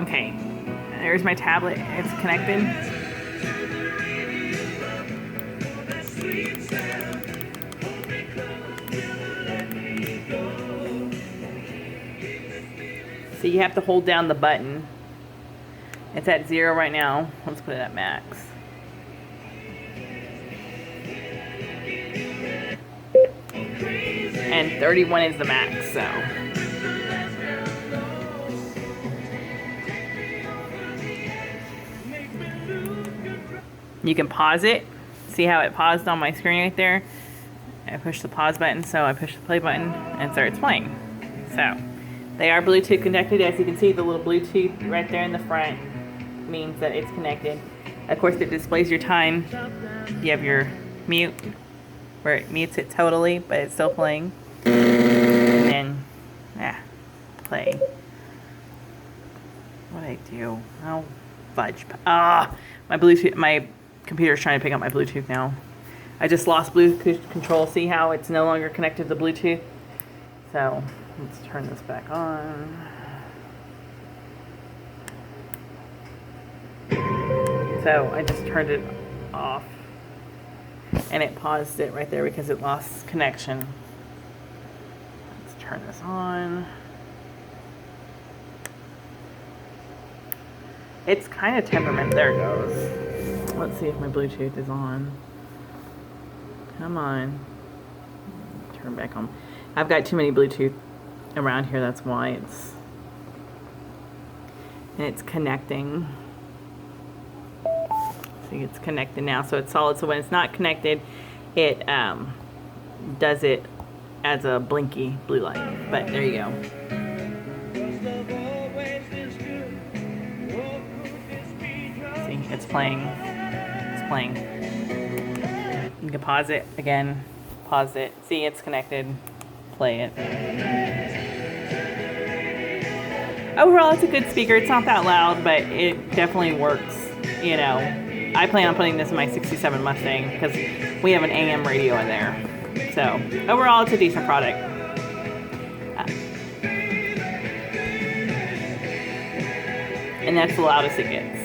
Okay, there's my tablet. It's connected. So you have to hold down the button. It's at 0 right now. Let's put it at max. And 31 is the max, so. You can pause it. See how it paused on my screen right there? I push the pause button, so I push the play button and it starts playing. So, they are Bluetooth connected. As you can see, the little Bluetooth right there in the front means that it's connected. Of course, it displays your time. You have your mute, where it mutes it totally, but it's still playing. And then, play. What'd I do? Oh, fudge. My Bluetooth, my computer's trying to pick up my Bluetooth now. I just lost Bluetooth control. See how it's no longer connected to Bluetooth? So, let's turn this back on. So, I just turned it off. And it paused it right there because it lost connection. Let's turn this on. It's kind of temperament. There it goes. Let's see if my Bluetooth is on. Come on. Turn back on. I've got too many Bluetooth around here. That's why it's connecting. See, it's connected now, so it's solid. So when it's not connected, it does it as a blinky blue light. But there you go. See, it's playing. It's playing. You can pause it again. Pause it. See, it's connected. Play it. Overall, it's a good speaker. It's not that loud, but it definitely works. You know, I plan on putting this in my 67 Mustang because we have an AM radio in there. So, overall, it's a decent product. And that's the loudest it gets.